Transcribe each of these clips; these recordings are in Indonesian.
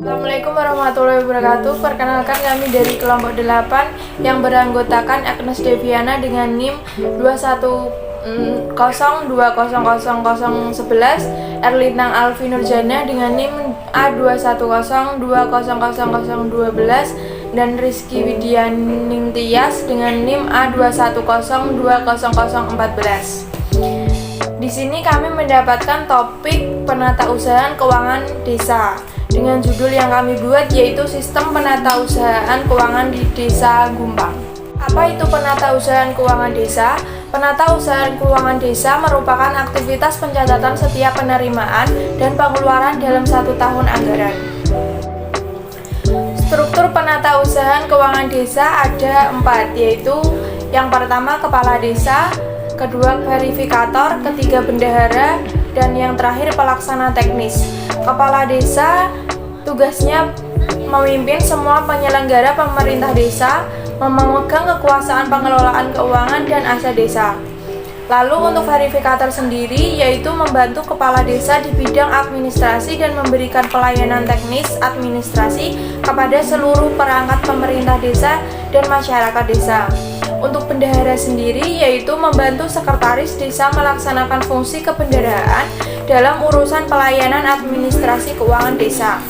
Assalamualaikum warahmatullahi wabarakatuh. Perkenalkan, kami dari kelompok 8 yang beranggotakan Agnes Deviana dengan NIM 210200011, Erlintang Alfi Nurjana dengan NIM A210200012, dan Rizky Widianing Tias dengan NIM A210200014. Di sini kami mendapatkan topik penatausahaan keuangan desa dengan judul yang kami buat, yaitu Sistem Penatausahaan Keuangan di Desa Gumpang. Apa itu penatausahaan keuangan desa? Penatausahaan keuangan desa merupakan aktivitas pencatatan setiap penerimaan dan pengeluaran dalam 1 tahun anggaran. Struktur penatausahaan keuangan desa ada 4, yaitu yang pertama kepala desa, kedua verifikator, ketiga bendahara, dan yang terakhir pelaksana teknis. Kepala desa tugasnya memimpin semua penyelenggara pemerintah desa, memegang kekuasaan pengelolaan keuangan dan aset desa. Lalu untuk verifikator sendiri, yaitu membantu kepala desa di bidang administrasi dan memberikan pelayanan teknis administrasi kepada seluruh perangkat pemerintah desa dan masyarakat desa. Untuk bendahara sendiri, yaitu membantu sekretaris desa melaksanakan fungsi kebendaharaan dalam urusan pelayanan administrasi keuangan desa.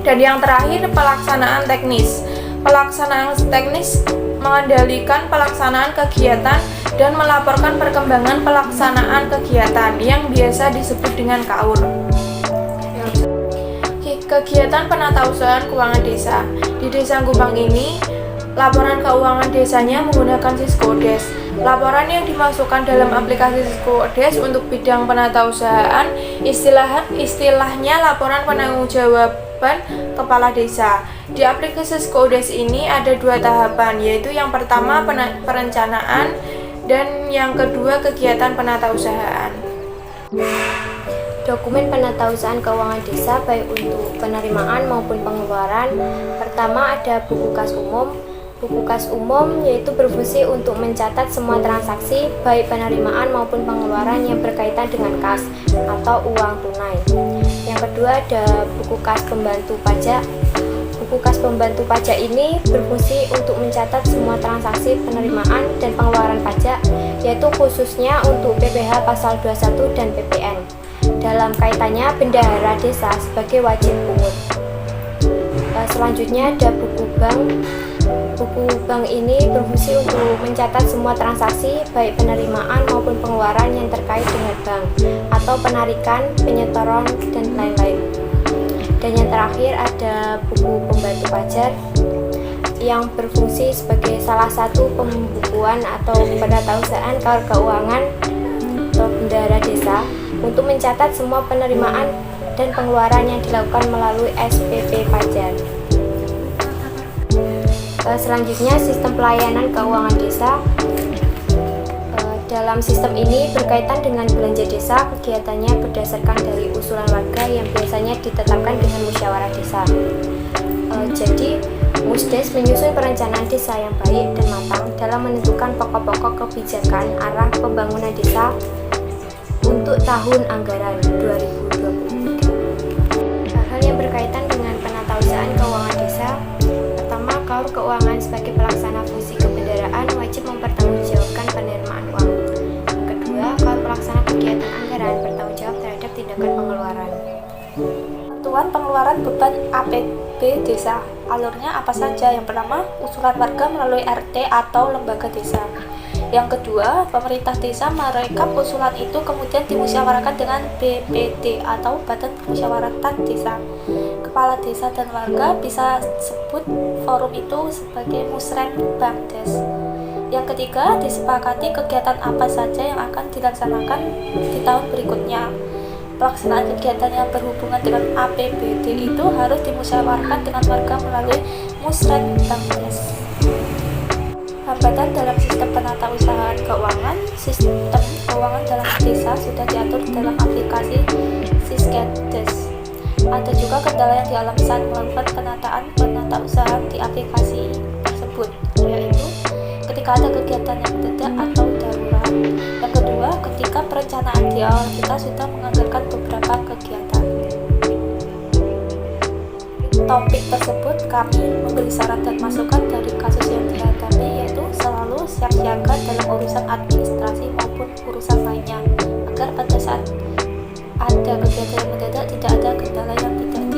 Dan yang terakhir, pelaksanaan teknis. Pelaksanaan teknis mengendalikan pelaksanaan kegiatan dan melaporkan perkembangan pelaksanaan kegiatan yang biasa disebut dengan KAUR. Kegiatan penatausahaan keuangan desa. Di Desa Gumpang ini, laporan keuangan desanya menggunakan Siskodes. Laporan yang dimasukkan dalam aplikasi Siskodes untuk bidang penatausahaan istilahnya laporan penanggung-jawaban kepala desa. Di aplikasi Siskodes ini ada 2 tahapan, yaitu yang pertama perencanaan dan yang kedua kegiatan penatausahaan. Dokumen penatausahaan keuangan desa baik untuk penerimaan maupun pengeluaran. Pertama ada buku kas umum. Buku kas umum yaitu berfungsi untuk mencatat semua transaksi baik penerimaan maupun pengeluaran yang berkaitan dengan kas atau uang tunai. Yang kedua ada buku kas pembantu pajak. Buku kas pembantu pajak ini berfungsi untuk mencatat semua transaksi penerimaan dan pengeluaran pajak, yaitu khususnya untuk PPh pasal 21 dan PPN. Dalam kaitannya bendahara desa sebagai wajib pungut. Selanjutnya ada buku bank. Buku bank ini berfungsi untuk mencatat semua transaksi baik penerimaan maupun pengeluaran yang terkait dengan bank atau penarikan, penyetoran, dan lain-lain. Dan yang terakhir ada buku pembantu pajak yang berfungsi sebagai salah satu pembukuan atau penatausahaan keuangan atau bendahara desa untuk mencatat semua penerimaan dan pengeluaran yang dilakukan melalui SPP pajak. Selanjutnya sistem pelayanan keuangan desa. Dalam sistem ini berkaitan dengan belanja desa, kegiatannya berdasarkan dari usulan warga yang biasanya ditetapkan dengan musyawarah desa. Jadi Musdes menyusun perencanaan desa yang baik dan matang dalam menentukan pokok-pokok kebijakan arah pembangunan desa untuk tahun anggaran 2023. Hal-hal yang berkaitan dengan penatausahaan keuangan desa. Pertama, KAUR keuangan sebagai pelaksana fungsi kebendaraan wajib mempertanggungjawabkan penerimaan uang. Yang kedua, KAUR pelaksana kegiatan anggaran bertanggung jawab terhadap tindakan pengeluaran. Satuan pengeluaran beban APB desa. Alurnya apa saja? Yang pertama, usulan warga melalui RT atau lembaga desa. Yang kedua, pemerintah desa merekap usulan itu kemudian dimusyawarahkan dengan BPD atau Badan Musyawaratan Desa. Kepala desa dan warga bisa sebut forum itu sebagai Musren Bangdes. Yang ketiga, disepakati kegiatan apa saja yang akan dilaksanakan di tahun berikutnya. Pelaksanaan kegiatan yang berhubungan dengan APBD itu harus dimusyawarahkan dengan warga melalui Musren Bangdes. Hambatan dalam sistem penatausahaan keuangan. Sistem keuangan dalam desa sudah diatur dalam aplikasi Siskodes. Ada juga kendala yang dialami saat melakukan penataan penatausahaan di aplikasi tersebut, yaitu ketika ada kegiatan yang mendadak atau darurat. Yang kedua, ketika perencanaan di awal kita sudah menganggarkan beberapa kegiatan. topik tersebut, kami memberi saran dan masukan dari kasus yang dihadapi, yaitu selalu siap siaga dalam urusan administrasi maupun urusan lainnya, agar pada saat ada kegiatan yang mendadak tidak ada kendala yang tidak